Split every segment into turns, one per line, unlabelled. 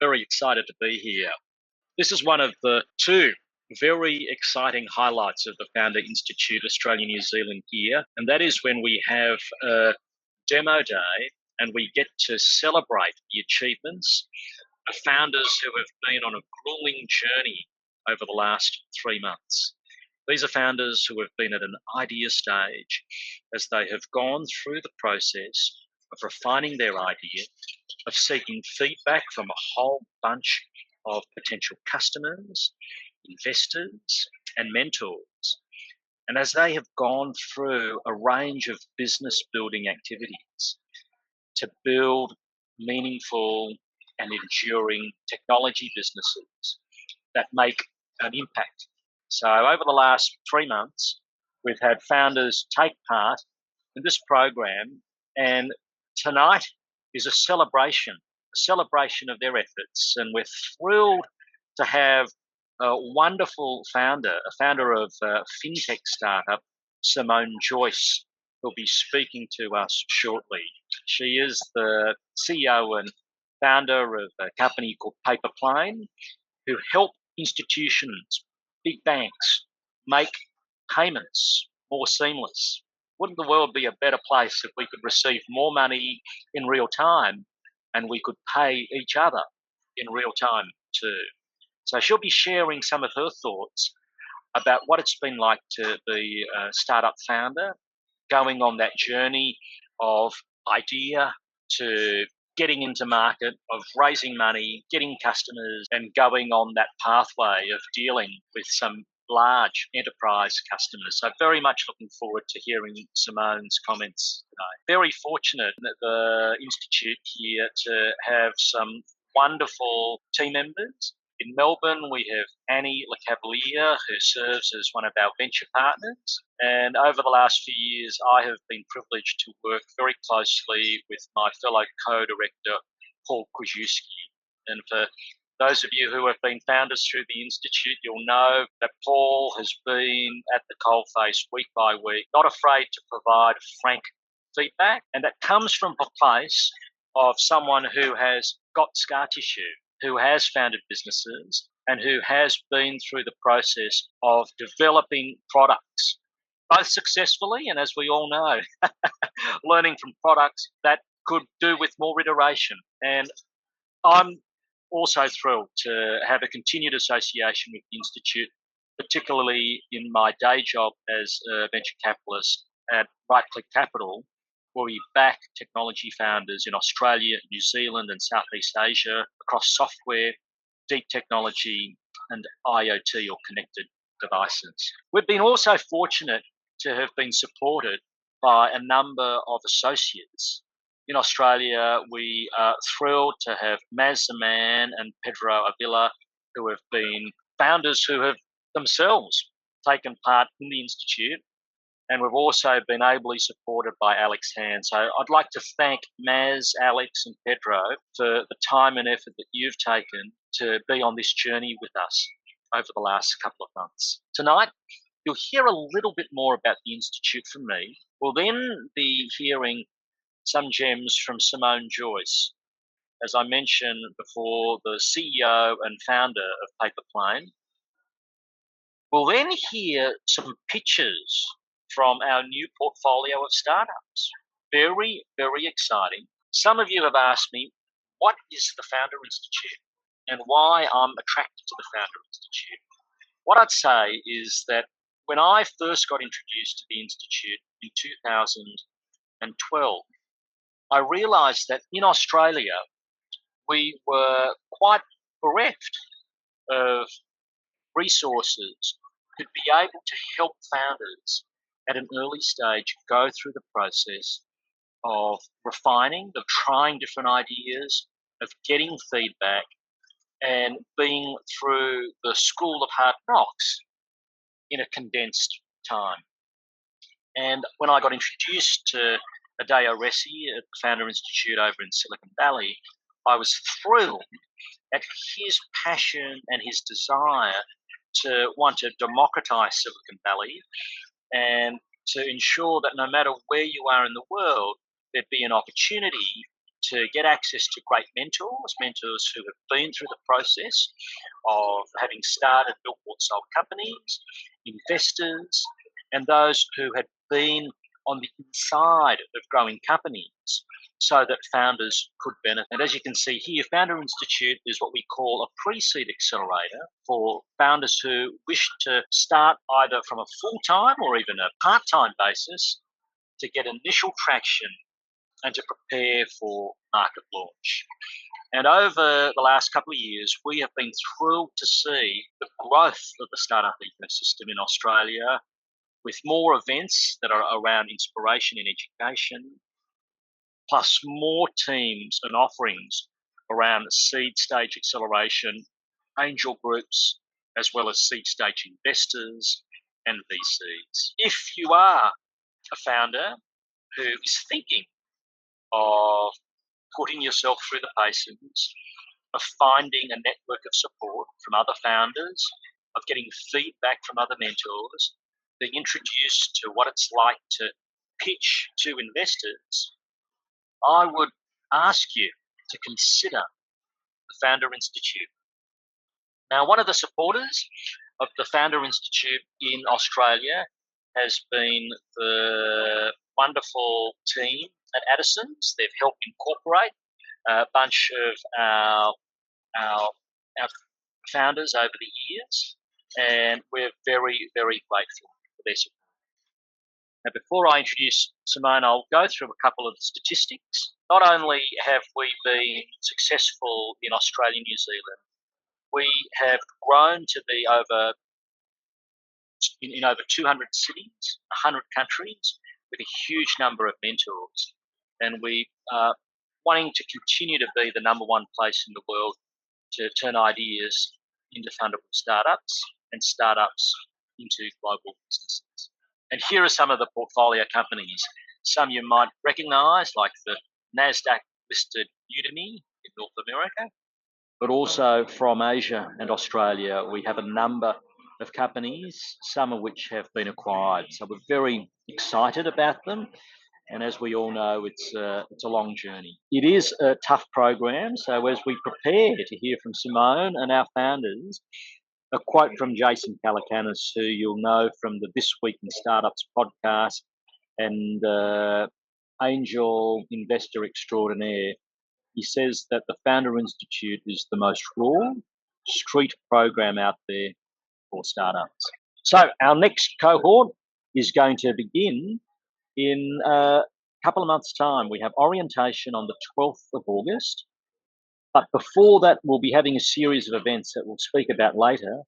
Very excited to be here. This is one of the two very exciting highlights of the Founder Institute Australia New Zealand year, and that is when we have a demo day and we get to celebrate the achievements of founders who have been on a grueling journey over the last 3 months. These are founders who have been at an idea stage as they have gone through the process of refining their idea, of seeking feedback from a whole bunch of potential customers, investors, and mentors. And as they have gone through a range of business building activities to build meaningful and enduring technology businesses that make an impact. So, over the last 3 months, we've had founders take part in this program, and tonight is a celebration of their efforts. And we're thrilled to have a wonderful founder, a founder of a fintech startup, Simone Joyce, who'll be speaking to us shortly. She is the CEO and founder of a company called Paperplane, who help institutions, big banks, make payments more seamless. Wouldn't the world be a better place if we could receive more money in real time and we could pay each other in real time too? So she'll be sharing some of her thoughts about what it's been like to be a startup founder, going on that journey of idea to getting into market, of raising money, getting customers, and going on that pathway of dealing with some large enterprise customers. So very much looking forward to hearing Simone's comments today. Very fortunate at the Institute here to have some wonderful team members. In Melbourne, we have Annie LeCavalier, who serves as one of our venture partners. And over the last few years, I have been privileged to work very closely with my fellow co-director, Paul Krzyzewski. And for those of you who have been founders through the Institute, you'll know that Paul has been at the coalface week by week, not afraid to provide frank feedback. And that comes from a place of someone who has got scar tissue, who has founded businesses, and who has been through the process of developing products, both successfully and, as we all know, learning from products that could do with more iteration. And I'm also thrilled to have a continued association with the Institute, particularly in my day job as a venture capitalist at Right Click Capital, where we back technology founders in Australia, New Zealand, and Southeast Asia across software, deep technology, and IoT or connected devices. We've been also fortunate to have been supported by a number of associates. In Australia, we are thrilled to have Maz Zaman and Pedro Avila, who have been founders who have themselves taken part in the Institute. And we've also been ably supported by Alex Hand. So I'd like to thank Maz, Alex, and Pedro for the time and effort that you've taken to be on this journey with us over the last couple of months. Tonight, you'll hear a little bit more about the Institute from me. We'll then be hearing some gems from Simone Joyce, as I mentioned before, the CEO and founder of Paperplane. We'll then hear some pitches from our new portfolio of startups. Very, very exciting. Some of you have asked me, what is the Founder Institute and why I'm attracted to the Founder Institute? What I'd say is that when I first got introduced to the Institute in 2012, I realised that in Australia, we were quite bereft of resources to be able to help founders at an early stage go through the process of refining, of trying different ideas, of getting feedback, and being through the school of hard knocks in a condensed time. And when I got introduced to Adeo Resi at the Founder Institute over in Silicon Valley, I was thrilled at his passion and his desire to want to democratize Silicon Valley and to ensure that no matter where you are in the world, there'd be an opportunity to get access to great mentors who have been through the process of having started, built, bought, sold companies, investors, and those who had been on the inside of growing companies so that founders could benefit. And as you can see here, Founder Institute is what we call a pre-seed accelerator for founders who wish to start either from a full-time or even a part-time basis to get initial traction and to prepare for market launch. And over the last couple of years, we have been thrilled to see the growth of the startup ecosystem in Australia, with more events that are around inspiration in education, plus more teams and offerings around seed stage acceleration, angel groups, as well as seed stage investors and VCs. If you are a founder who is thinking of putting yourself through the paces, of finding a network of support from other founders, of getting feedback from other mentors, being introduced to what it's like to pitch to investors, I would ask you to consider the Founder Institute. Now, one of the supporters of the Founder Institute in Australia has been the wonderful team at Addison's. They've helped incorporate a bunch of our founders over the years, and we're very, very grateful for their support. Now, before I introduce Simone, I'll go through a couple of statistics. Not only have we been successful in Australia and New Zealand, we have grown to be in over 200 cities, 100 countries, with a huge number of mentors. And we are wanting to continue to be the number one place in the world to turn ideas into fundable startups and startups into global businesses. And here are some of the portfolio companies. Some you might recognize, like the NASDAQ-listed Udemy in North America, but also from Asia and Australia, we have a number of companies, some of which have been acquired. So we're very excited about them. And as we all know, it's a long journey. It is a tough program. So as we prepare to hear from Simone and our founders, a quote from Jason Calacanis, who you'll know from the This Week in Startups podcast and angel investor extraordinaire. He says that the Founder Institute is the most raw street program out there for startups. So our next cohort is going to begin in a couple of months' time. We have orientation on the 12th of August. But before that, we'll be having a series of events that we'll speak about later.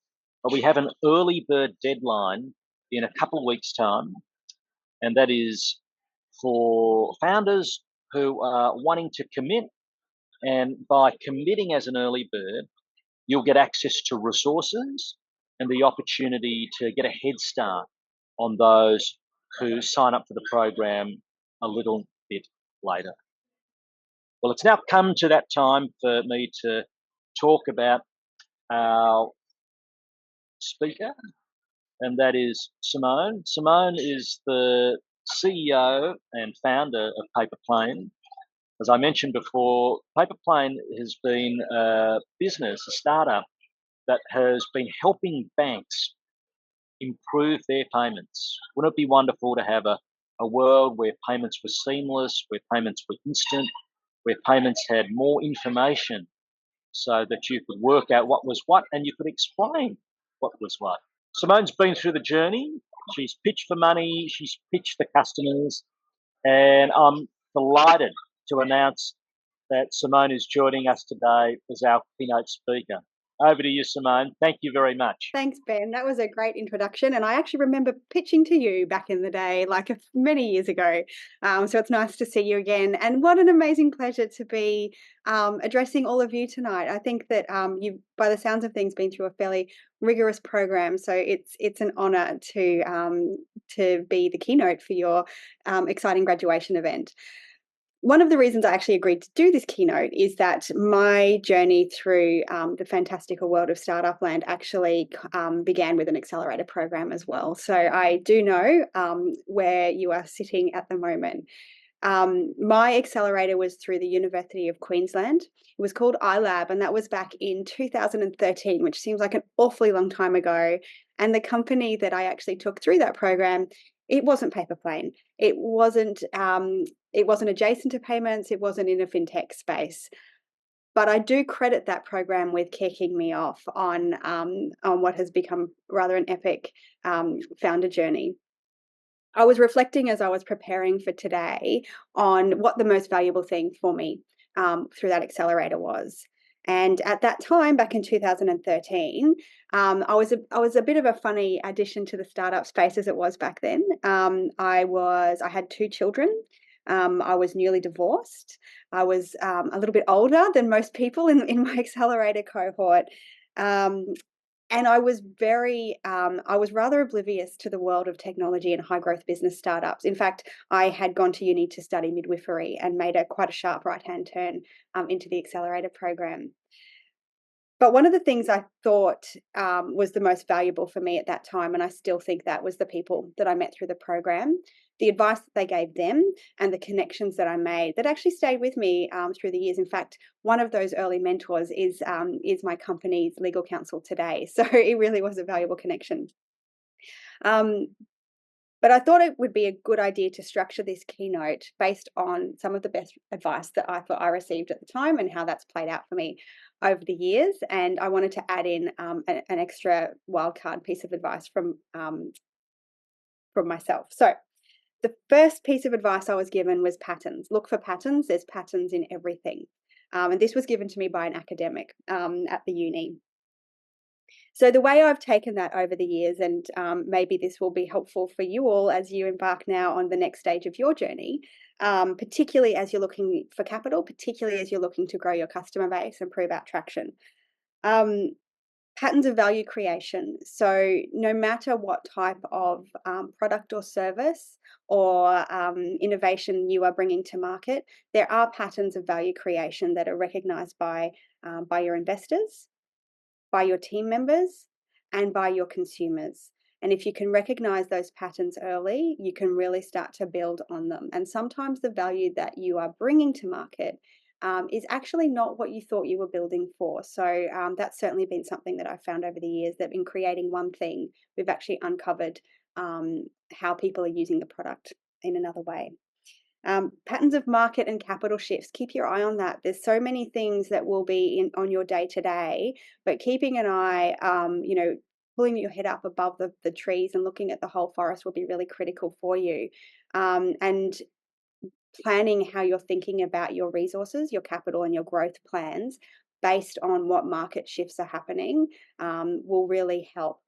But we have an early bird deadline in a couple of weeks' time. And that is for founders who are wanting to commit. And by committing as an early bird, you'll get access to resources and the opportunity to get a head start on those who sign up for the program a little bit later. Well, it's now come to that time for me to talk about our speaker, and that is Simone. Simone is the CEO and founder of Paper Plane. As I mentioned before, Paper Plane has been a business, a startup, that has been helping banks improve their payments. Wouldn't it be wonderful to have a world where payments were seamless, where payments were instant, where payments had more information so that you could work out what was what and you could explain what was what? Simone's been through the journey. She's pitched for money. She's pitched for customers. And I'm delighted to announce that Simone is joining us today as our keynote speaker. Over to you, Simone. Thank you very much.
Thanks, Ben. That was a great introduction. And I actually remember pitching to you back in the day, like many years ago. So it's nice to see you again. And what an amazing pleasure to be addressing all of you tonight. I think that you've, by the sounds of things, been through a fairly rigorous program. So it's an honour to be the keynote for your exciting graduation event. One of the reasons I actually agreed to do this keynote is that my journey through the fantastical world of startup land actually began with an accelerator program as well. So I do know where you are sitting at the moment. My accelerator was through the University of Queensland. It was called iLab, and that was back in 2013, which seems like an awfully long time ago. And the company that I actually took through that program, it wasn't paper plane. It wasn't adjacent to payments. It wasn't in a fintech space. But I do credit that program with kicking me off on what has become rather an epic founder journey. I was reflecting as I was preparing for today on what the most valuable thing for me through that accelerator was. And at that time, back in 2013, I was a bit of a funny addition to the startup space as it was back then. I had 2 children. I was newly divorced. I was a little bit older than most people in my accelerator cohort. And I was rather oblivious to the world of technology and high growth business startups. In fact, I had gone to uni to study midwifery and made quite a sharp right hand turn into the accelerator program. But one of the things I thought was the most valuable for me at that time, and I still think that, was the people that I met through the program, the advice that they gave them, and the connections that I made that actually stayed with me through the years. In fact, one of those early mentors is my company's legal counsel today. So it really was a valuable connection. Um, but I thought it would be a good idea to structure this keynote based on some of the best advice that I thought I received at the time and how that's played out for me over the years. And I wanted to add in an extra wildcard piece of advice from myself. So the first piece of advice I was given was patterns. Look for patterns. There's patterns in everything. And this was given to me by an academic at the uni. So the way I've taken that over the years, and maybe this will be helpful for you all as you embark now on the next stage of your journey, particularly as you're looking for capital, particularly as you're looking to grow your customer base and prove out traction. Patterns of value creation. So no matter what type of product or service or innovation you are bringing to market, there are patterns of value creation that are recognized by your investors, by your team members, and by your consumers. And if you can recognize those patterns early, you can really start to build on them. And sometimes the value that you are bringing to market is actually not what you thought you were building for. So that's certainly been something that I've found over the years, that in creating one thing, we've actually uncovered how people are using the product in another way. Patterns of market and capital shifts. Keep your eye on that. There's so many things that will be on your day to day, but keeping an eye, pulling your head up above the trees and looking at the whole forest will be really critical for you. And planning how you're thinking about your resources, your capital, and your growth plans based on what market shifts are happening will really help.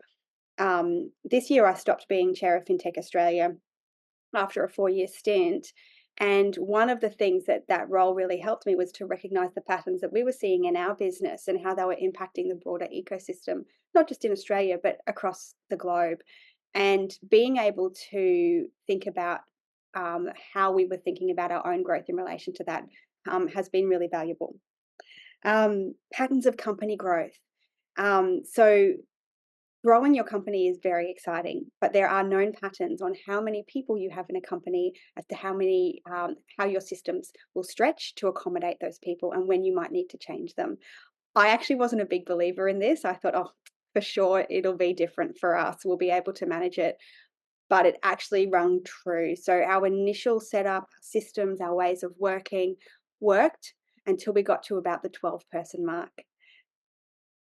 This year, I stopped being chair of FinTech Australia after a 4-year stint. And one of the things that role really helped me was to recognize the patterns that we were seeing in our business and how they were impacting the broader ecosystem, not just in Australia, but across the globe. And being able to think about how we were thinking about our own growth in relation to that has been really valuable. Patterns of company growth. So growing your company is very exciting, but there are known patterns on how many people you have in a company as to how your systems will stretch to accommodate those people and when you might need to change them. I actually wasn't a big believer in this. I thought, oh, for sure, it'll be different for us. We'll be able to manage it. But it actually rung true. So our initial setup, systems, our ways of working worked until we got to about the 12-person mark.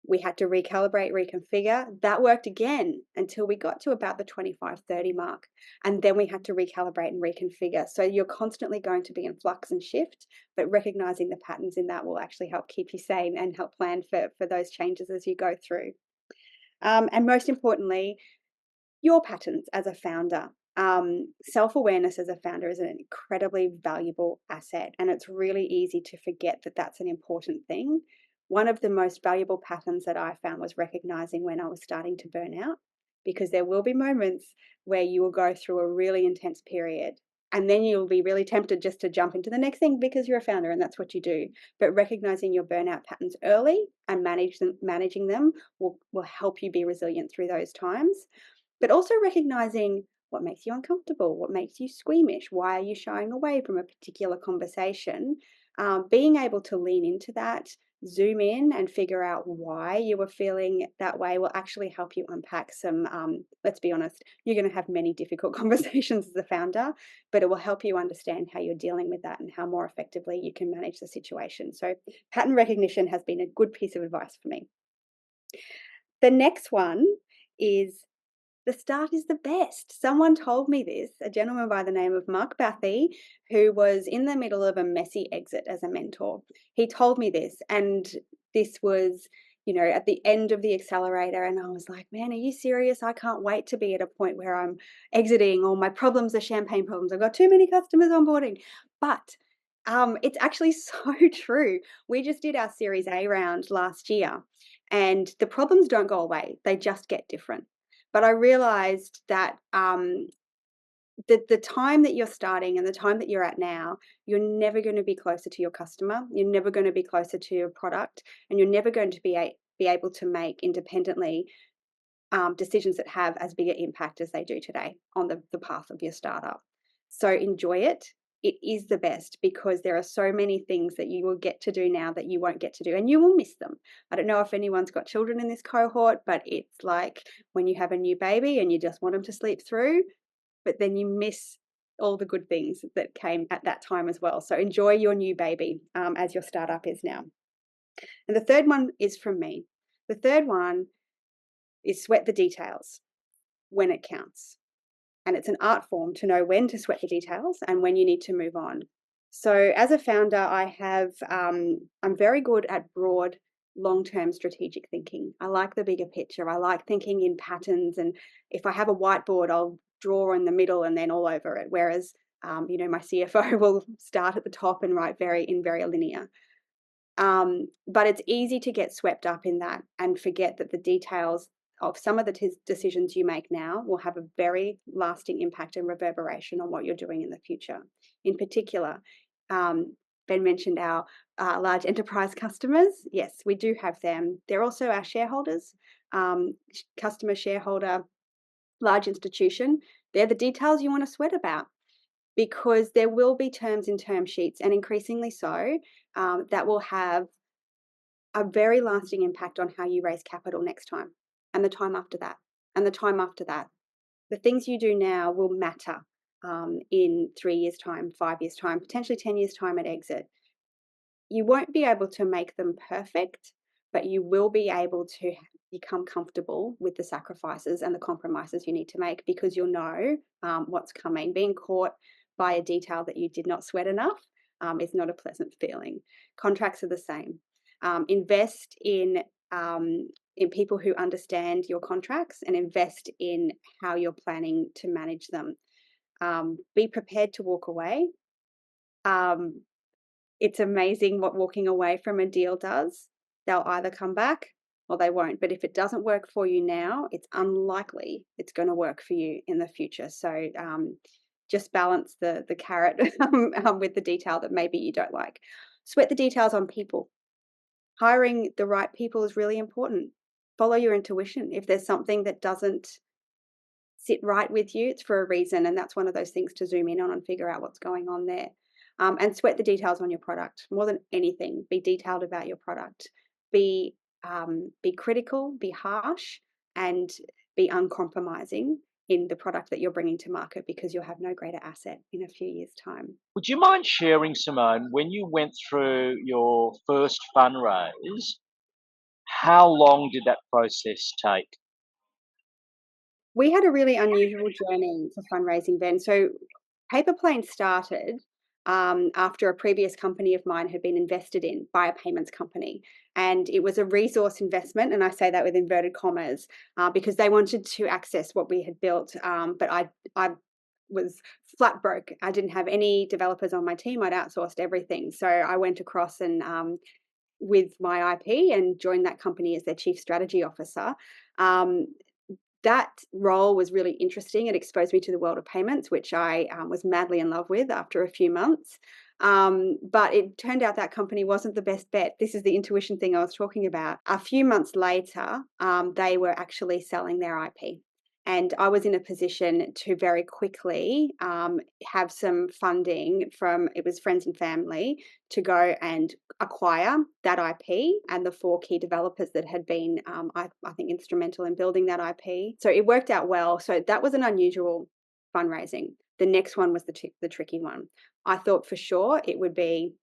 We had to recalibrate, reconfigure. That worked again until we got to about the 25-30 mark. And then we had to recalibrate and reconfigure. So you're constantly going to be in flux and shift, but recognizing the patterns in that will actually help keep you sane and help plan for those changes as you go through. And most importantly, your patterns as a founder. Self-awareness as a founder is an incredibly valuable asset, and it's really easy to forget that that's an important thing. One of the most valuable patterns that I found was recognizing when I was starting to burn out, because there will be moments where you will go through a really intense period and then you'll be really tempted just to jump into the next thing because you're a founder and that's what you do. But recognizing your burnout patterns early and managing them will help you be resilient through those times. But also recognizing What makes you uncomfortable? What makes you squeamish? Why are you shying away from a particular conversation? Being able to lean into that, zoom in and figure out why you were feeling that way will actually help you unpack some, let's be honest, you're going to have many difficult conversations as a founder, but it will help you understand how you're dealing with that and how more effectively you can manage the situation. So pattern recognition has been a good piece of advice for me. The next one is the start is the best. Someone told me this, a gentleman by the name of Mark Bathy, who was in the middle of a messy exit as a mentor. He told me this, and this was, at the end of the accelerator. And I was like, man, are you serious? I can't wait to be at a point where I'm exiting. All my problems are champagne problems. I've got too many customers onboarding. But it's actually so true. We just did our Series A round last year, and the problems don't go away. They just get different. But I realized that the time that you're starting and the time that you're at now, you're never going to be closer to your customer. You're never going to be closer to your product, and you're never going to be able to make independently decisions that have as big an impact as they do today on the path of your startup. So enjoy it. It is the best because there are so many things that you will get to do now that you won't get to do, and you will miss them. I don't know if anyone's got children in this cohort, but it's like when you have a new baby and you just want them to sleep through, but then you miss all the good things that came at that time as well. So enjoy your new baby as your startup is now. And the third one is from me. The third one is sweat the details when it counts. And it's an art form to know when to sweat the details and when you need to move on. So as a founder, I'm very good at broad, long-term strategic thinking. I like the bigger picture. I like thinking in patterns. And if I have a whiteboard, I'll draw in the middle and then all over it. Whereas, my CFO will start at the top and write very linear. But it's easy to get swept up in that and forget that the details of some of the decisions you make now will have a very lasting impact and reverberation on what you're doing in the future. In particular, Ben mentioned our large enterprise customers. Yes, we do have them. They're also our shareholders, customer, shareholder, large institution. They're the details you want to sweat about, because there will be terms in term sheets, and increasingly so, that will have a very lasting impact on how you raise capital next time, and the time after that, and the time after that. The things you do now will matter in 3 years' time, 5 years' time, potentially 10 years' time at exit. You won't be able to make them perfect, but you will be able to become comfortable with the sacrifices and the compromises you need to make, because you'll know what's coming. Being caught by a detail that you did not sweat enough is not a pleasant feeling. Contracts are the same. Invest in people who understand your contracts, and invest in how you're planning to manage them. Be prepared to walk away. It's amazing what walking away from a deal does. They'll either come back or they won't. But if it doesn't work for you now, it's unlikely it's going to work for you in the future. So just balance the carrot with the detail that maybe you don't like. Sweat the details on people. Hiring the right people is really important. Follow your intuition. If there's something that doesn't sit right with you, it's for a reason. And that's one of those things to zoom in on and figure out what's going on there. And sweat the details on your product. More than anything, be detailed about your product. Be critical, be harsh, and be uncompromising in the product that you're bringing to market, because you'll have no greater asset in a few years' time.
Would you mind sharing, Simone, when you went through your first fundraise, how long did that process take?
We had a really unusual journey for fundraising, Ben. So Paper Plane started after a previous company of mine had been invested in by a payments company. And it was a resource investment. And I say that with inverted commas because they wanted to access what we had built. But I was flat broke. I didn't have any developers on my team. I'd outsourced everything. So I went across and with my IP and joined that company as their chief strategy officer. That role was really interesting. It exposed me to the world of payments, which I was madly in love with after a few months. But it turned out that company wasn't the best bet. This is the intuition thing I was talking about. A few months later, they were actually selling their IP. And I was in a position to very quickly have some funding from, it was friends and family, to go and acquire that IP and the 4 key developers that had been, I think, instrumental in building that IP. So it worked out well. So that was an unusual fundraising. The next one was the tricky one. I thought for sure it would be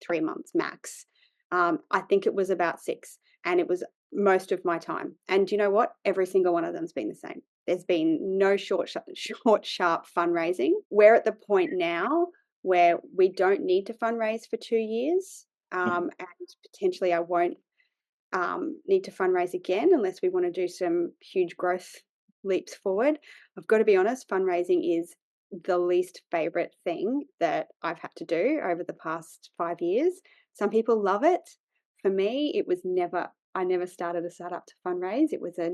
3 months max. I think it was about 6, and it was most of my time. And you know what? Every single one of them's been the same. There's been no short, sharp fundraising. We're at the point now where we don't need to fundraise for 2 years, and potentially I won't need to fundraise again unless we want to do some huge growth leaps forward. I've got to be honest, fundraising is the least favorite thing that I've had to do over the past 5 years. Some people love it. For me, it was never, I never started a startup to fundraise. It was a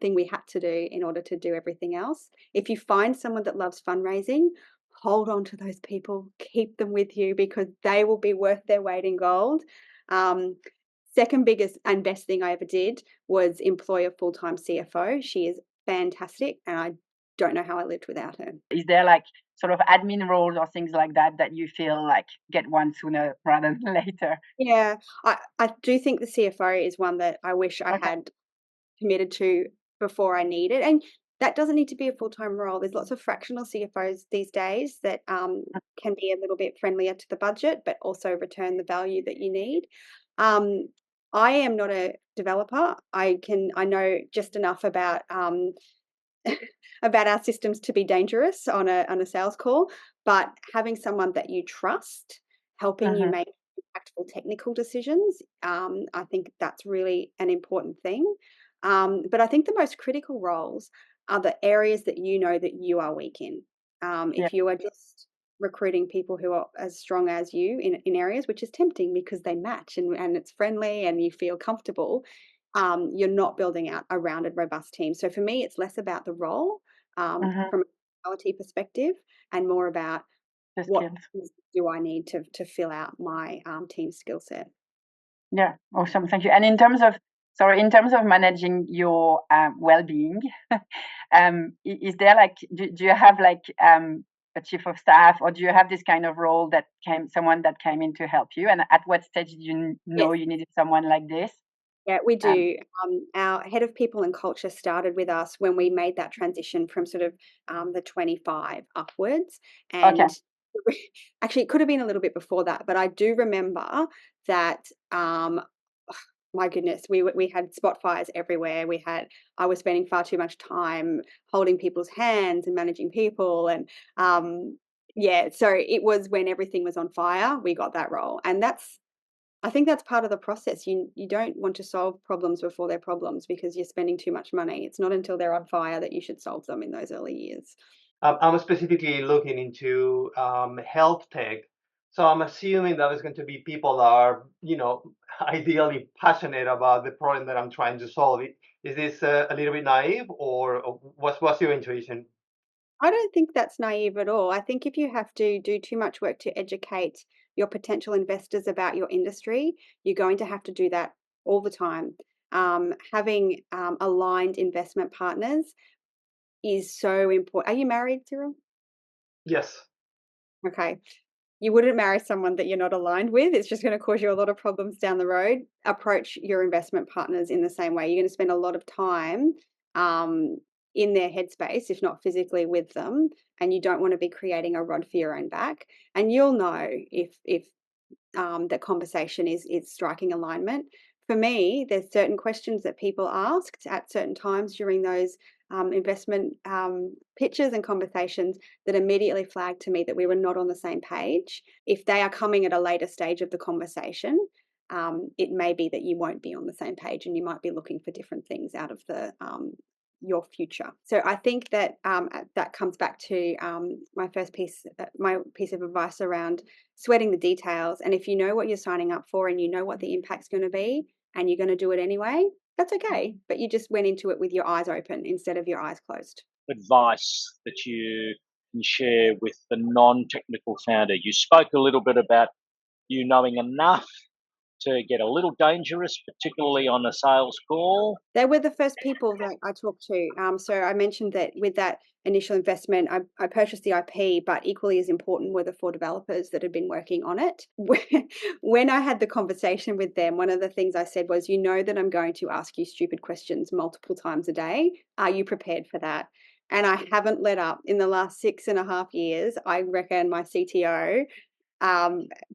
thing we had to do in order to do everything else. If you find someone that loves fundraising, hold on to those people, keep them with you, because they will be worth their weight in gold. Second biggest and best thing I ever did was employ a full-time CFO. She is fantastic, and I don't know how I lived without her.
Is there like sort of admin roles or things like that that you feel like get one sooner rather than later?
Yeah, I do think the CFO is one that I wish I had committed to before I need it. And that doesn't need to be a full-time role. There's lots of fractional CFOs these days that can be a little bit friendlier to the budget, but also return the value that you need. I am not a developer. I know just enough about about our systems to be dangerous on a sales call, but having someone that you trust helping you make impactful technical decisions, I think that's really an important thing. But I think the most critical roles are the areas that you know that you are weak in.
Yeah.
If you are just recruiting people who are as strong as you in areas, which is tempting because they match and it's friendly and you feel comfortable, you're not building out a rounded, robust team. So for me, it's less about the role from a personality perspective and more about
The
what
skills.
do I need to fill out my team skill set.
Yeah, awesome. Thank you. And in terms of managing your well-being, is there like, do you have like a chief of staff, or do you have this kind of role that someone that came in to help you? And at what stage did you know
Yes.
you needed someone like this?
Yeah, we
Um,
do. Our head of people and culture started with us when we made that transition from sort of the 25 upwards.
okay.
And actually, it could have been a little bit before that, but I do remember that. My goodness, we had spot fires everywhere. I was spending far too much time holding people's hands and managing people, and yeah, so it was when everything was on fire, we got that role, and I think that's part of the process. You don't want to solve problems before they're problems because you're spending too much money. It's not until they're on fire that you should solve them in those early years.
I'm specifically looking into health tech. So I'm assuming that it's going to be people that are, ideally passionate about the problem that I'm trying to solve. Is this a little bit naive, or what's your intuition?
I don't think that's naive at all. I think if you have to do too much work to educate your potential investors about your industry, you're going to have to do that all the time. Having aligned investment partners is so important. Are you married, Cyril?
Yes.
Okay. You wouldn't marry someone that you're not aligned with. It's just going to cause you a lot of problems down the road. Approach your investment partners in the same way. You're going to spend a lot of time um, in their headspace, if not physically with them, and you don't want to be creating a rod for your own back. And you'll know if that conversation is striking alignment. For me, there's certain questions that people asked at certain times during those investment pitches and conversations that immediately flagged to me that we were not on the same page. If they are coming at a later stage of the conversation, it may be that you won't be on the same page and you might be looking for different things out of the your future. So I think that that comes back to my piece of advice around sweating the details. And if you know what you're signing up for and you know what the impact's going to be and you're going to do it anyway, that's okay. But you just went into it with your eyes open instead of your eyes closed.
Advice that you can share with the non-technical founder? You spoke a little bit about you knowing enough to get a little dangerous, particularly on a sales call?
They were the first people that I talked to. So I mentioned that with that initial investment, I purchased the IP, but equally as important were the 4 developers that had been working on it. When I had the conversation with them, one of the things I said was, you know that I'm going to ask you stupid questions multiple times a day. Are you prepared for that? And I haven't let up. In the last 6.5 years, I reckon my CTO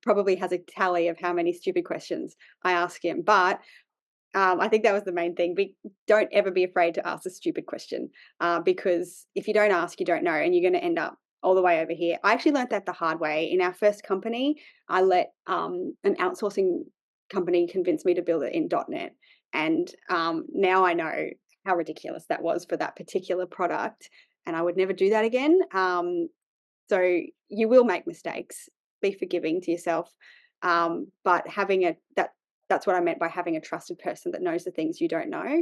probably has a tally of how many stupid questions I ask him. But I think that was the main thing. Don't ever be afraid to ask a stupid question, because if you don't ask, you don't know, and you're going to end up all the way over here. I actually learned that the hard way. In our first company, I let an outsourcing company convince me to build it in .NET, and now I know how ridiculous that was for that particular product, and I would never do that again. So you will make mistakes. Be forgiving to yourself, but having that's what I meant by having a trusted person that knows the things you don't know.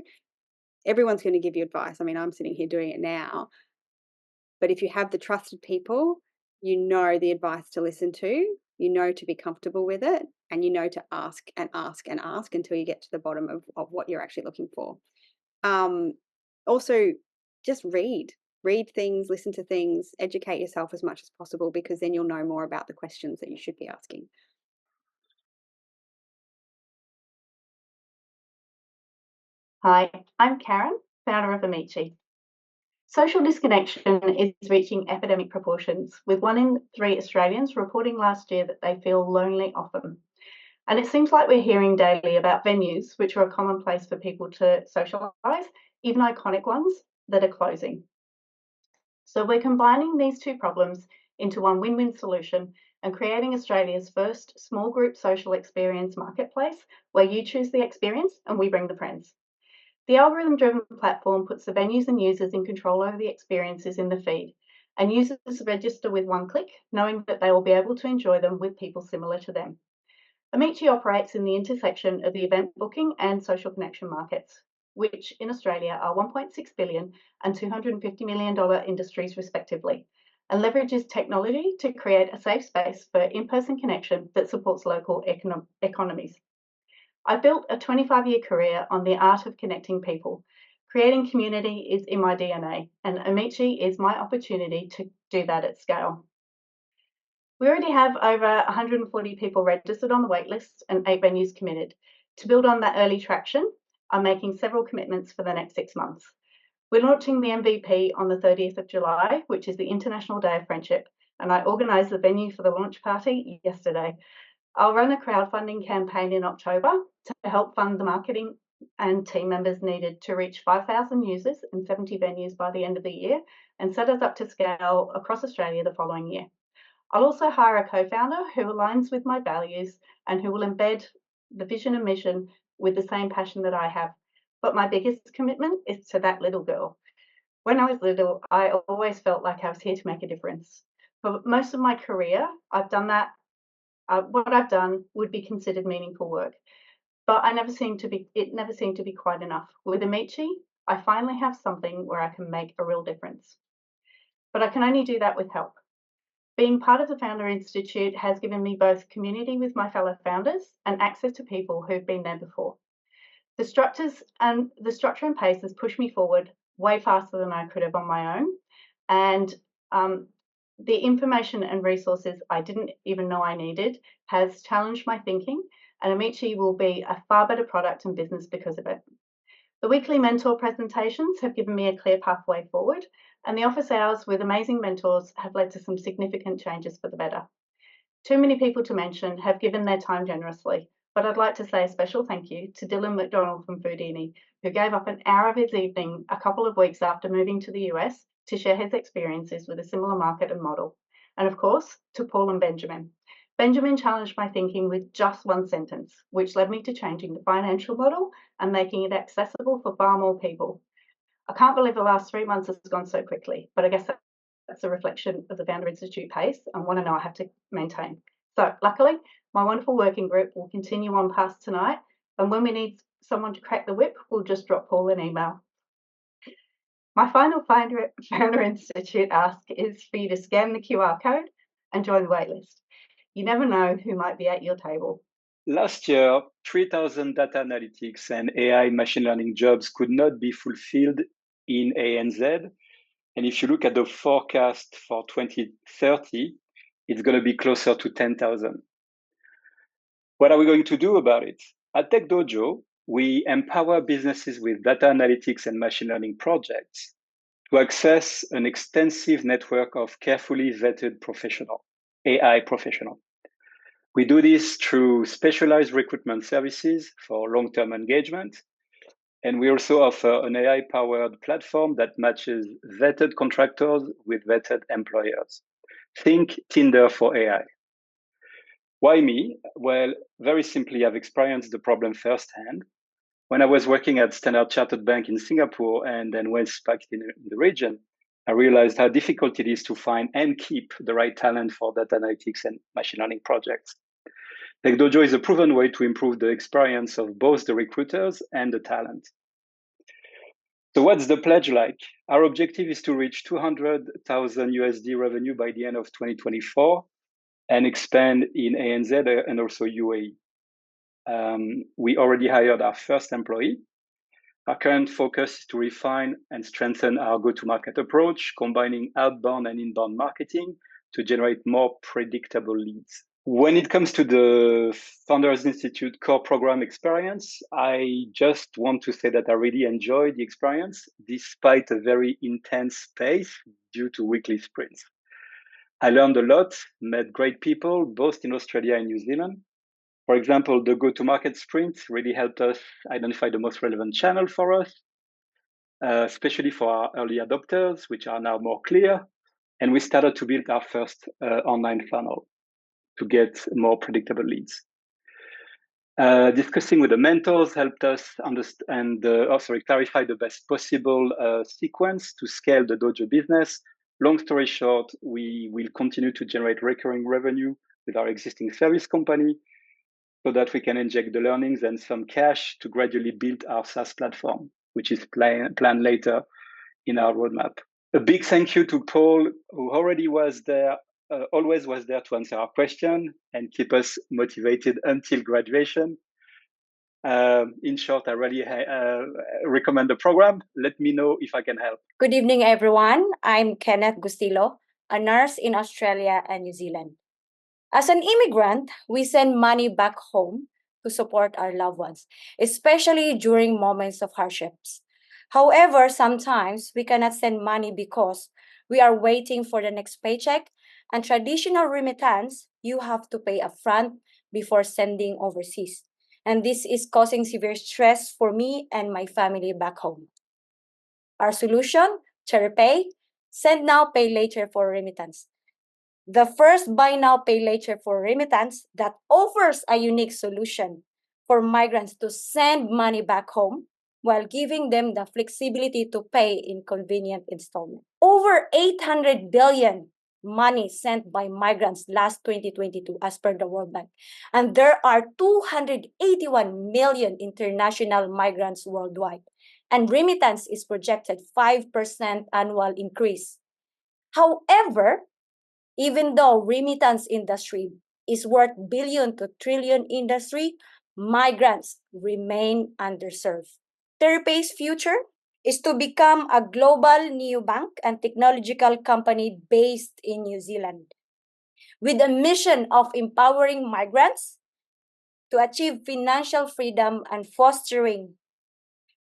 Everyone's going to give you advice. I mean, I'm sitting here doing it now. But if you have the trusted people, you know the advice to listen to, you know to be comfortable with it, and you know to ask and ask and ask until you get to the bottom of what you're actually looking for. Also, just read things, listen to things, educate yourself as much as possible, because then you'll know more about the questions that you should be asking.
Hi, I'm Karen, founder of Amici. Social disconnection is reaching epidemic proportions, with 1 in 3 Australians reporting last year that they feel lonely often. And it seems like we're hearing daily about venues which are a commonplace for people to socialise, even iconic ones that are closing. So we're combining these 2 problems into one win-win solution and creating Australia's first small group social experience marketplace, where you choose the experience and we bring the friends. The algorithm-driven platform puts the venues and users in control over the experiences in the feed, and users register with 1 click, knowing that they will be able to enjoy them with people similar to them. Amici operates in the intersection of the event booking and social connection markets, which in Australia are $1.6 billion and $250 million industries respectively, and leverages technology to create a safe space for in-person connection that supports local economies. I built a 25-year career on the art of connecting people. Creating community is in my DNA, and Amici is my opportunity to do that at scale. We already have over 140 people registered on the waitlist and 8 venues committed. To build on that early traction, I'm making several commitments for the next 6 months. We're launching the MVP on the 30th of July, which is the International Day of Friendship, and I organised the venue for the launch party yesterday. I'll run a crowdfunding campaign in October to help fund the marketing and team members needed to reach 5,000 users and 70 venues by the end of the year, and set us up to scale across Australia the following year. I'll also hire a co-founder who aligns with my values and who will embed the vision and mission with the same passion that I have. But my biggest commitment is to that little girl. When I was little, I always felt like I was here to make a difference. For most of my career, I've done that. What I've done would be considered meaningful work, but it never seemed to be quite enough. With Amici, I finally have something where I can make a real difference. But I can only do that with help. Being part of the Founder Institute has given me both community with my fellow founders and access to people who've been there before. The structure and pace has pushed me forward way faster than I could have on my own, and the information and resources I didn't even know I needed has challenged my thinking, and Amici will be a far better product and business because of it. The weekly mentor presentations have given me a clear pathway forward, and the office hours with amazing mentors have led to some significant changes for the better. Too many people to mention have given their time generously, but I'd like to say a special thank you to Dylan McDonald from Foodini, who gave up an hour of his evening a couple of weeks after moving to the US to share his experiences with a similar market and model. And of course, to Paul and Benjamin. Benjamin challenged my thinking with just 1 sentence, which led me to changing the financial model and making it accessible for far more people. I can't believe the last 3 months has gone so quickly, but I guess that's a reflection of the Founder Institute pace and one I know I have to maintain. So luckily, my wonderful working group will continue on past tonight, and when we need someone to crack the whip, we'll just drop Paul an email. My final Founder Institute ask is for you to scan the QR code and join the waitlist. You never know who might be at your table.
last year, 3,000 data analytics and AI machine learning jobs could not be fulfilled in ANZ. And if you look at the forecast for 2030, it's going to be closer to 10,000. What are we going to do about it? At Tech Dojo, we empower businesses with data analytics and machine learning projects to access an extensive network of carefully vetted AI professionals. We do this through specialized recruitment services for long-term engagement. And we also offer an AI-powered platform that matches vetted contractors with vetted employers. Think Tinder for AI. Why me? Well, very simply, I've experienced the problem firsthand. When I was working at Standard Chartered Bank in Singapore and then went back in the region, I realized how difficult it is to find and keep the right talent for data analytics and machine learning projects. Tech Dojo is a proven way to improve the experience of both the recruiters and the talent. So what's the pledge like? Our objective is to reach 200,000 USD revenue by the end of 2024 and expand in ANZ and also UAE. We already hired our first employee. Our current focus is to refine and strengthen our go-to-market approach, combining outbound and inbound marketing to generate more predictable leads. When it comes to the Founders Institute core program experience, I just want to say that I really enjoyed the experience, despite a very intense pace due to weekly sprints. I learned a lot, met great people, both in Australia and New Zealand. For example, the go-to-market sprint really helped us identify the most relevant channel for us, especially for our early adopters, which are now more clear. And we started to build our first online funnel to get more predictable leads. Discussing with the mentors helped us understand clarify the best possible sequence to scale the Dojo business. Long story short, we will continue to generate recurring revenue with our existing service company so that we can inject the learnings and some cash to gradually build our SaaS platform, which is planned later in our roadmap. A big thank you to Paul, who already was there, always was there to answer our question and keep us motivated until graduation. In short, I really recommend the program. Let me know if I can help.
Good evening, everyone. I'm Kenneth Gustillo, a nurse in Australia and New Zealand. As an immigrant, we send money back home to support our loved ones, especially during moments of hardships. However, sometimes we cannot send money because we are waiting for the next paycheck, and traditional remittance, you have to pay upfront before sending overseas. And this is causing severe stress for me and my family back home. Our solution, CheriPay, send now, pay later for remittance. The first buy now, pay later for remittance that offers a unique solution for migrants to send money back home while giving them the flexibility to pay in convenient installments. Over 800 billion money sent by migrants last 2022 as per the World Bank. And there are 281 million international migrants worldwide. And remittance is projected 5% annual increase. However, even though remittance industry is worth billion to trillion industry, migrants remain underserved. CheriPay's future is to become a global neobank and technological company based in New Zealand, with a mission of empowering migrants to achieve financial freedom and fostering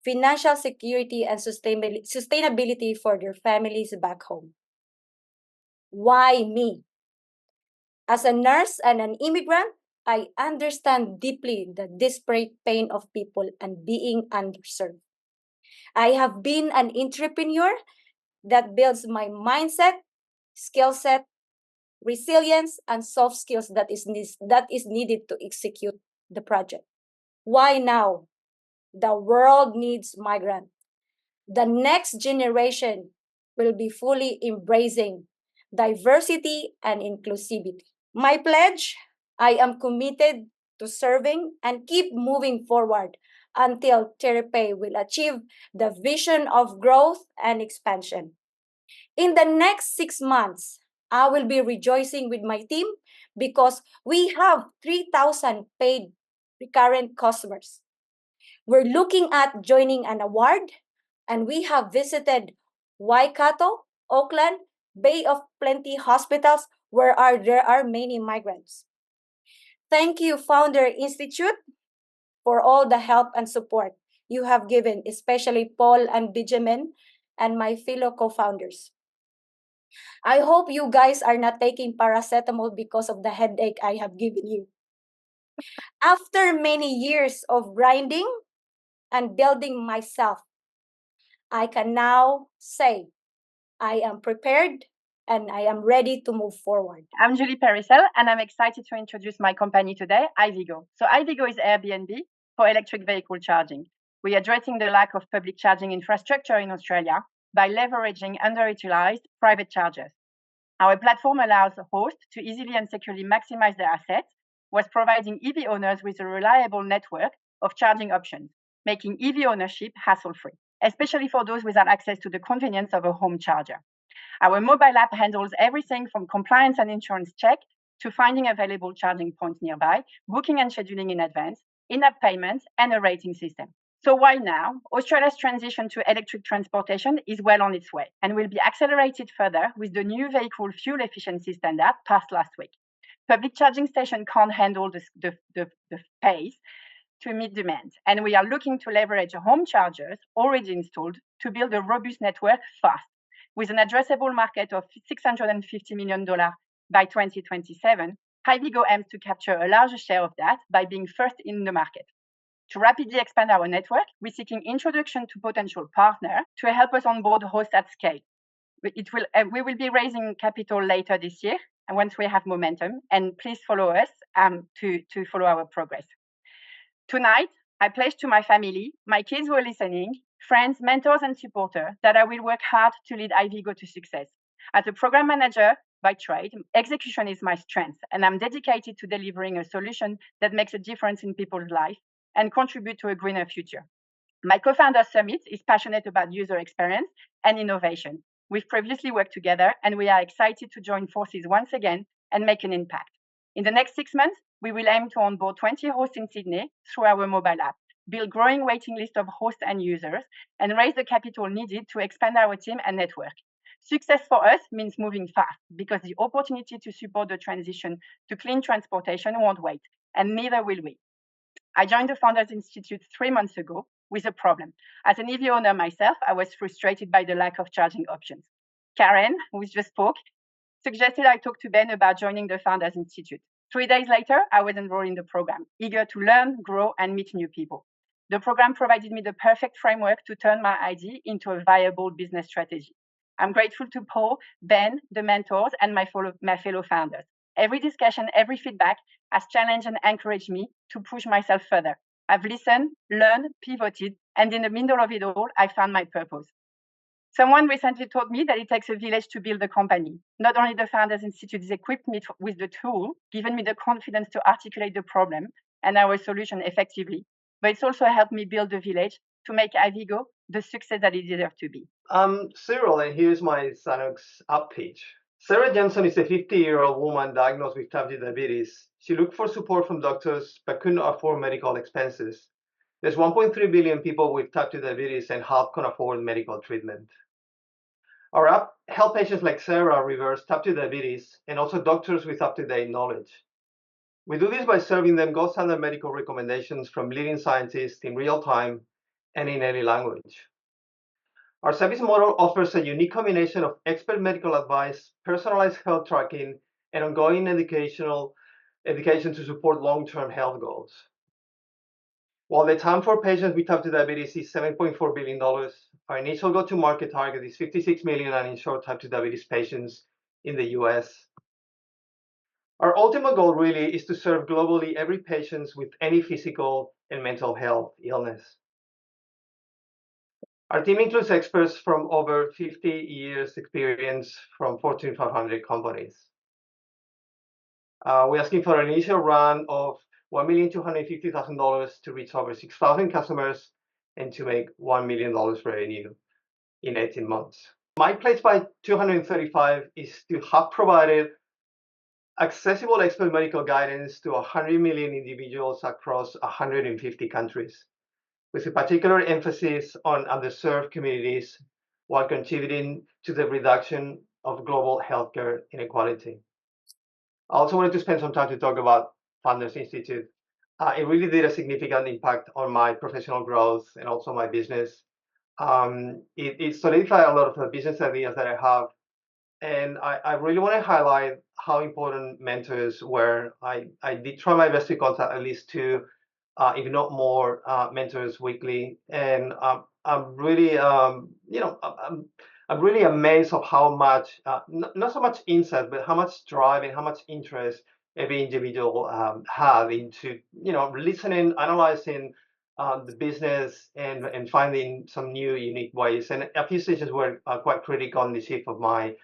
financial security and sustainability for their families back home. Why me? As a nurse and an immigrant, I understand deeply the desperate pain of people and being underserved. I have been an entrepreneur that builds my mindset, skill set, resilience, and soft skills that is needed to execute the project. Why now? The world needs migrants. The next generation will be fully embracing diversity and inclusivity. My pledge, I am committed to serving and keep moving forward until CheriPay will achieve the vision of growth and expansion. In the next 6 months, I will be rejoicing with my team because we have 3,000 paid recurrent customers. We're looking at joining an award, and we have visited Waikato, Auckland, Bay of Plenty hospitals where there are many migrants. Thank you, Founder Institute, for all the help and support you have given, especially Paul and Benjamin and my fellow co-founders. I hope you guys are not taking paracetamol because of the headache I have given you. After many years of grinding and building myself, I can now say I am prepared and I am ready to move forward.
I'm Julie Pericel, and I'm excited to introduce my company today, Ivigo. So Ivigo is Airbnb for electric vehicle charging. We are addressing the lack of public charging infrastructure in Australia by leveraging underutilized private chargers. Our platform allows hosts to easily and securely maximize their assets, while providing EV owners with a reliable network of charging options, making EV ownership hassle-free, especially for those without access to the convenience of a home charger. Our mobile app handles everything from compliance and insurance check to finding available charging points nearby, booking and scheduling in advance, in-app payments, and a rating system. So why now? Australia's transition to electric transportation is well on its way and will be accelerated further with the new vehicle fuel efficiency standard passed last week. Public charging stations can't handle the pace to meet demand, and we are looking to leverage home chargers already installed to build a robust network fast. With an addressable market of $650 million by 2027, Ivigo aims to capture a larger share of that by being first in the market. To rapidly expand our network, we're seeking introduction to potential partners to help us onboard hosts at scale. We will be raising capital later this year, and once we have momentum, and please follow us to follow our progress. Tonight, I pledge to my family, my kids who are listening, friends, mentors, and supporters that I will work hard to lead Ivigo to success. As a program manager by trade, execution is my strength, and I'm dedicated to delivering a solution that makes a difference in people's lives and contribute to a greener future. My co-founder Summit is passionate about user experience and innovation. We've previously worked together, and we are excited to join forces once again and make an impact. In the next 6 months, we will aim to onboard 20 hosts in Sydney through our mobile app, build growing waiting list of hosts and users, and raise the capital needed to expand our team and network. Success for us means moving fast because the opportunity to support the transition to clean transportation won't wait, and neither will we. I joined the Founders Institute 3 months ago with a problem. As an EV owner myself, I was frustrated by the lack of charging options. Karen, who just spoke, suggested I talk to Ben about joining the Founders Institute. 3 days later, I was enrolled in the program, eager to learn, grow, and meet new people. The program provided me the perfect framework to turn my idea into a viable business strategy. I'm grateful to Paul, Ben, the mentors, and my fellow founders. Every discussion, every feedback has challenged and encouraged me to push myself further. I've listened, learned, pivoted, and in the middle of it all, I found my purpose. Someone recently told me that it takes a village to build a company. Not only the Founders Institute has equipped me with the tool, given me the confidence to articulate the problem and our solution effectively, but it's also helped me build a village to make Ivigo the success that it deserves to be.
I'm Cyril, and here's my Sanox app pitch. Sarah Johnson is a 50-year-old woman diagnosed with type 2 diabetes. She looked for support from doctors but couldn't afford medical expenses. There's 1.3 billion people with type 2 diabetes, and half can afford medical treatment. Our app helps patients like Sarah reverse type 2 diabetes and also doctors with up-to-date knowledge. We do this by serving them gold standard medical recommendations from leading scientists in real time and in any language. Our service model offers a unique combination of expert medical advice, personalized health tracking, and ongoing education to support long-term health goals. While the TAM for patients with type 2 diabetes is $7.4 billion, our initial go-to-market target is 56 million uninsured type 2 diabetes patients in the US. Our ultimate goal really is to serve globally every patient with any physical and mental health illness. Our team includes experts from over 50 years experience from Fortune 500 companies. We're asking for an initial round of $1,250,000 to reach over 6,000 customers and to make $1 million revenue in 18 months. My pledge by 235 is to have provided accessible expert medical guidance to 100 million individuals across 150 countries, with a particular emphasis on underserved communities while contributing to the reduction of global healthcare inequality. I also wanted to spend some time to talk about Founders Institute. It really did a significant impact on my professional growth and also my business. It solidified a lot of the business ideas that I have. And I really want to highlight how important mentors were. I did try my best to contact at least two, if not more, mentors weekly. And I'm really, I'm really amazed of how much, not so much insight, but how much drive and how much interest every individual had into, listening, analyzing the business and finding some new, unique ways. And a few sessions were quite critical in the shift of my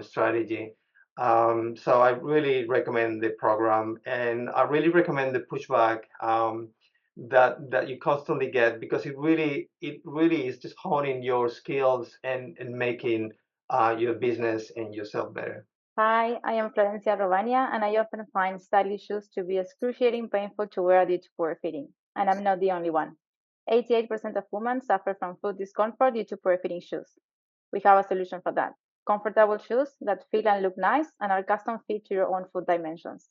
strategy. So I really recommend the program, and I really recommend the pushback that you constantly get, because it really is just honing your skills and making your business and yourself better.
Hi, I am Florencia Rovania, and I often find stylish shoes to be excruciating painful to wear due to poor fitting. And I'm not the only one. 88% of women suffer from foot discomfort due to poor fitting shoes. We have a solution for that. Comfortable shoes that feel and look nice and are custom fit to your own foot dimensions.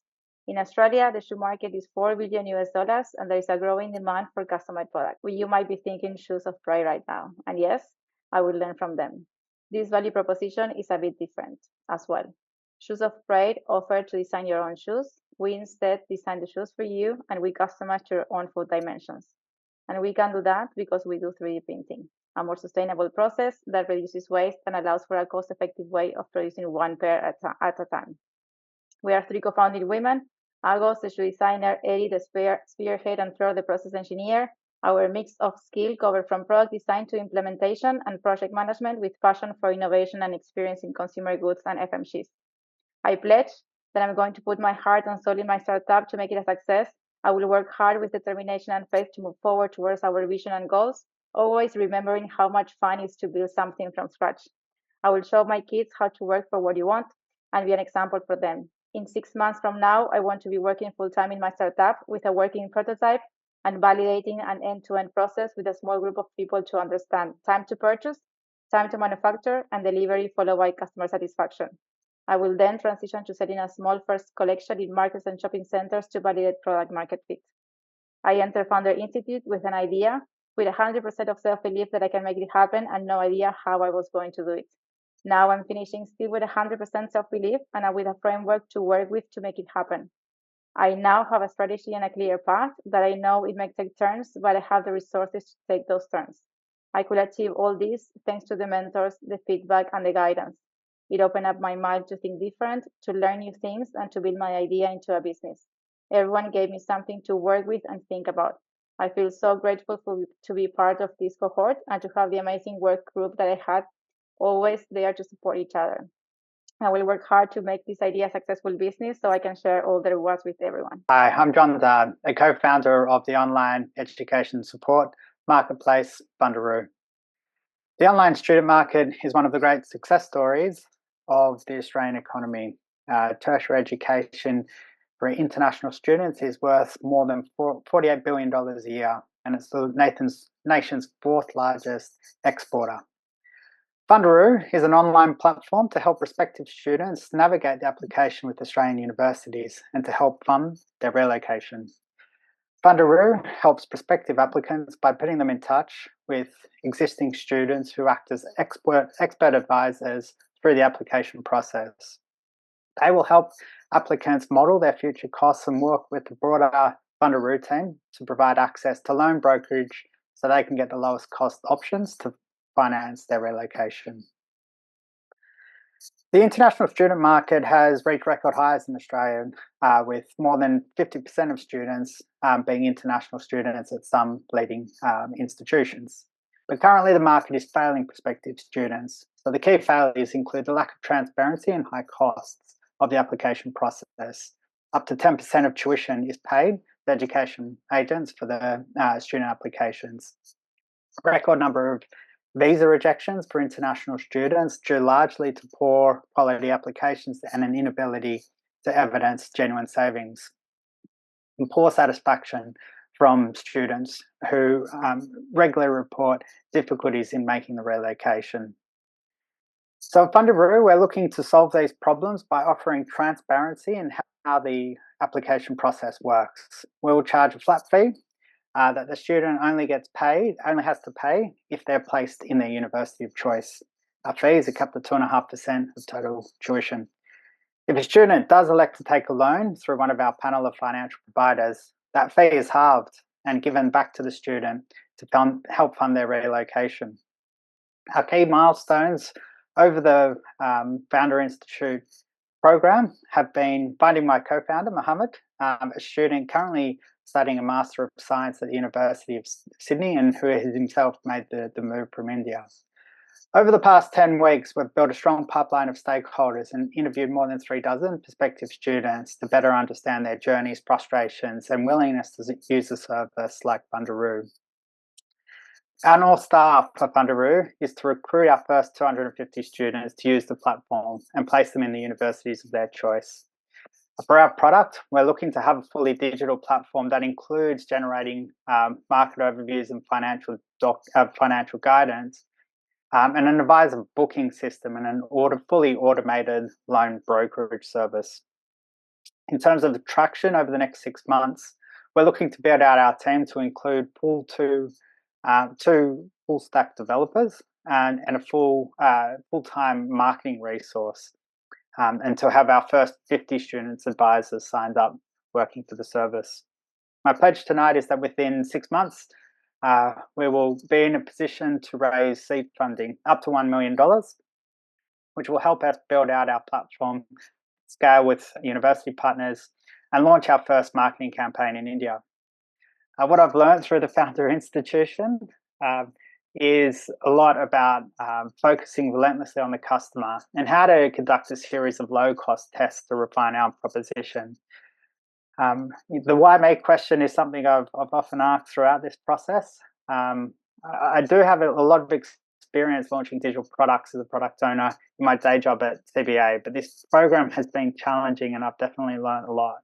In Australia, the shoe market is $4 billion US, and there is a growing demand for customized products. You might be thinking shoes of pride right now. And yes, I will learn from them. This value proposition is a bit different as well. Shoes of Pride offer to design your own shoes. We instead design the shoes for you, and we customize to your own foot dimensions. And we can do that because we do 3D printing, a more sustainable process that reduces waste and allows for a cost-effective way of producing one pair at a time. We are 3 co-founding women: Agos, the shoe designer; Eddie, the spearhead, and Flor, the process engineer. Our mix of skill covers from product design to implementation and project management, with passion for innovation and experience in consumer goods and FMCGs. I pledge that I'm going to put my heart and soul in my startup to make it a success. I will work hard with determination and faith to move forward towards our vision and goals, always remembering how much fun it is to build something from scratch. I will show my kids how to work for what you want and be an example for them. In 6 months from now, I want to be working full-time in my startup with a working prototype and validating an end-to-end process with a small group of people to understand time to purchase, time to manufacture, and delivery, followed by customer satisfaction. I will then transition to setting a small first collection in markets and shopping centers to validate product market fit. I entered Founder Institute with an idea, with 100% of self-belief that I can make it happen, and no idea how I was going to do it. Now I'm finishing still with 100% self-belief and with a framework to work with to make it happen. I now have a strategy and a clear path that I know it may take turns, but I have the resources to take those turns. I could achieve all this thanks to the mentors, the feedback, and the guidance. It opened up my mind to think different, to learn new things, and to build my idea into a business. Everyone gave me something to work with and think about. I feel so grateful to be part of this cohort and to have the amazing work group that I had, always there to support each other. I will work hard to make this idea a successful business so I can share all the rewards with everyone.
Hi, I'm John Dard, a co-founder of the online education support marketplace, Fundaroo. The online student market is one of the great success stories of the Australian economy. Tertiary education for international students is worth more than $48 billion a year, and it's the nation's 4th largest exporter. Fundaroo is an online platform to help prospective students navigate the application with Australian universities and to help fund their relocation. Fundaroo helps prospective applicants by putting them in touch with existing students who act as expert advisors through the application process. They will help applicants model their future costs and work with the broader Fundaroo team to provide access to loan brokerage so they can get the lowest cost options to finance their relocation. The international student market has reached record highs in Australia, with more than 50% of students being international students at some leading institutions. But currently the market is failing prospective students. So the key failures include the lack of transparency and high costs of the application process. Up to 10% of tuition is paid to education agents for the student applications. A record number of visa rejections for international students due largely to poor quality applications and an inability to evidence genuine savings. And poor satisfaction from students who regularly report difficulties in making the relocation. So at Fundaroo, we're looking to solve these problems by offering transparency in how the application process works. We'll charge a flat fee that the student only has to pay if they're placed in their university of choice. Our fees are capped at 2.5% of total tuition. If a student does elect to take a loan through one of our panel of financial providers, that fee is halved and given back to the student to help fund their relocation. Our key milestones over the Founder Institute program have been finding my co-founder, Mohammed, a student currently studying a Master of Science at the University of Sydney and who has himself made the move from India. Over the past 10 weeks, we've built a strong pipeline of stakeholders and interviewed more than 36 prospective students to better understand their journeys, frustrations, and willingness to use a service like Fundaroo. Our North Star for Fundaroo is to recruit our first 250 students to use the platform and place them in the universities of their choice. For our product, we're looking to have a fully digital platform that includes generating market overviews and financial guidance, and an advisor booking system and an fully automated loan brokerage service. In terms of the traction over the next 6 months, we're looking to build out our team to include two full stack developers and a full-time marketing resource, and to have our first 50 students advisors signed up working for the service. My pledge tonight is that within 6 months, we will be in a position to raise seed funding up to $1 million, which will help us build out our platform, scale with university partners, and launch our first marketing campaign in India. What I've learned through the Founder Institution is a lot about focusing relentlessly on the customer and how to conduct a series of low-cost tests to refine our proposition. The why me question is something I've often asked throughout this process. I do have a lot of experience launching digital products as a product owner in my day job at CBA, but this program has been challenging and I've definitely learned a lot.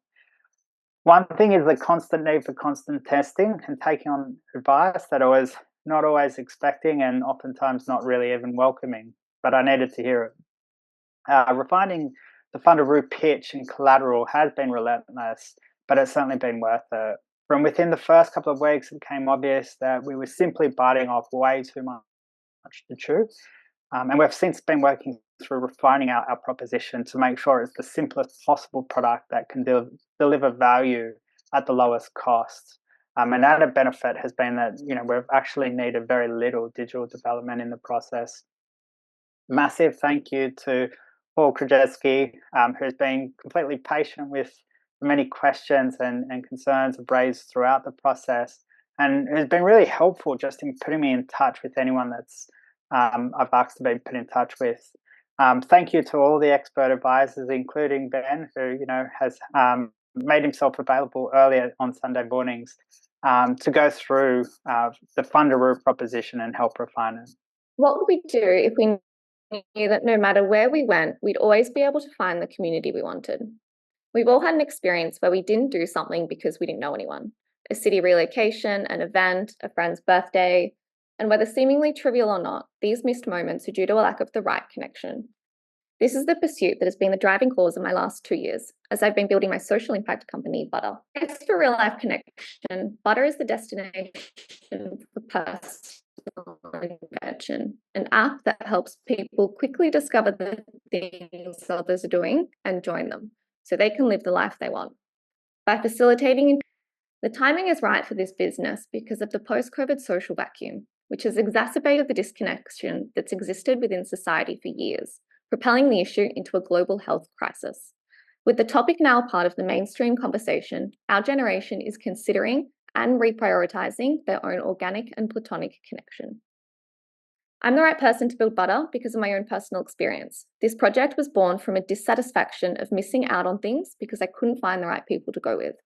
One thing is the constant need for constant testing and taking on advice that I was not always expecting and oftentimes not really even welcoming, but I needed to hear it. Refining the Fundaroo pitch and collateral has been relentless, but it's certainly been worth it. From within the first couple of weeks, it became obvious that we were simply biting off way too much to chew. And we've since been working through refining our proposition to make sure it's the simplest possible product that can deliver value at the lowest cost. And added benefit has been that we've actually needed very little digital development in the process. Massive thank you to Paul Krajewski, who's been completely patient with the many questions and concerns I've raised throughout the process, and who's been really helpful just in putting me in touch with anyone that's I've asked to be put in touch with. Thank you to all the expert advisors, including Ben, who has made himself available earlier on Sunday mornings to go through the Fundaroo proposition and help refine it.
What would we do if we knew that no matter where we went, we'd always be able to find the community we wanted? We've all had an experience where we didn't do something because we didn't know anyone. A city relocation, an event, a friend's birthday. And whether seemingly trivial or not, these missed moments are due to a lack of the right connection. This is the pursuit that has been the driving cause of my last 2 years, as I've been building my social impact company, Butter. As for real life connection, Butter is the destination for personal invention, an app that helps people quickly discover the things others are doing and join them, so they can live the life they want. By facilitating, the timing is right for this business because of the post-COVID social vacuum, which has exacerbated the disconnection that's existed within society for years, propelling the issue into a global health crisis. With the topic now part of the mainstream conversation, our generation is considering and reprioritizing their own organic and platonic connection. I'm the right person to build Butter because of my own personal experience. This project was born from a dissatisfaction of missing out on things because I couldn't find the right people to go with.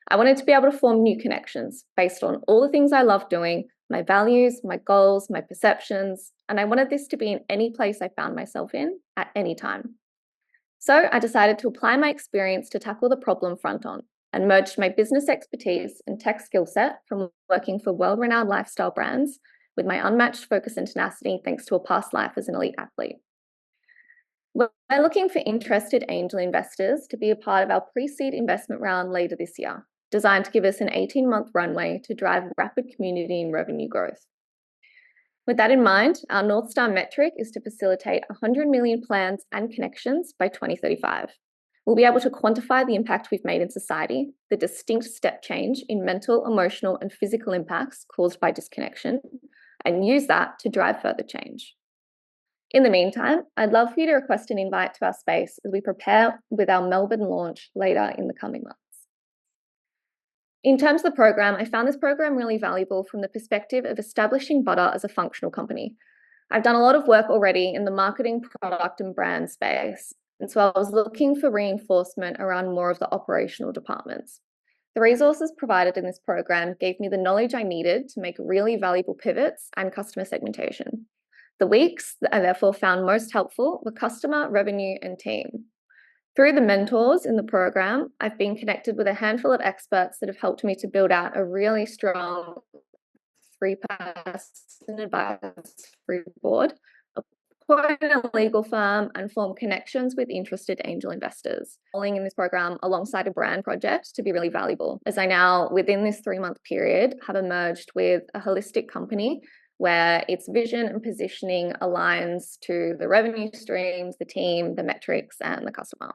I wanted to be able to form new connections based on all the things I love doing, my values, my goals, my perceptions, and I wanted this to be in any place I found myself in at any time. So I decided to apply my experience to tackle the problem front on and merged my business expertise and tech skill set from working for well-renowned lifestyle brands with my unmatched focus and tenacity thanks to a past life as an elite athlete. We're looking for interested angel investors to be a part of our pre-seed investment round later this year, designed to give us an 18-month runway to drive rapid community and revenue growth. With that in mind, our North Star metric is to facilitate 100 million plans and connections by 2035. We'll be able to quantify the impact we've made in society, the distinct step change in mental, emotional, and physical impacts caused by disconnection, and use that to drive further change. In the meantime, I'd love for you to request an invite to our space as we prepare with our Melbourne launch later in the coming months. In terms of the program, I found this program really valuable from the perspective of establishing Butter as a functional company. I've done a lot of work already in the marketing, product, and brand space, and so I was looking for reinforcement around more of the operational departments. The resources provided in this program gave me the knowledge I needed to make really valuable pivots and customer segmentation. The weeks that I therefore found most helpful were customer, revenue, and team. Through the mentors in the program, I've been connected with a handful of experts that have helped me to build out a really strong 3-person advisory board, appoint a legal firm, and form connections with interested angel investors. Falling in this program alongside a brand project to be really valuable, as I now, within this 3-month period, have emerged with a holistic company where its vision and positioning aligns to the revenue streams, the team, the metrics, and the customer.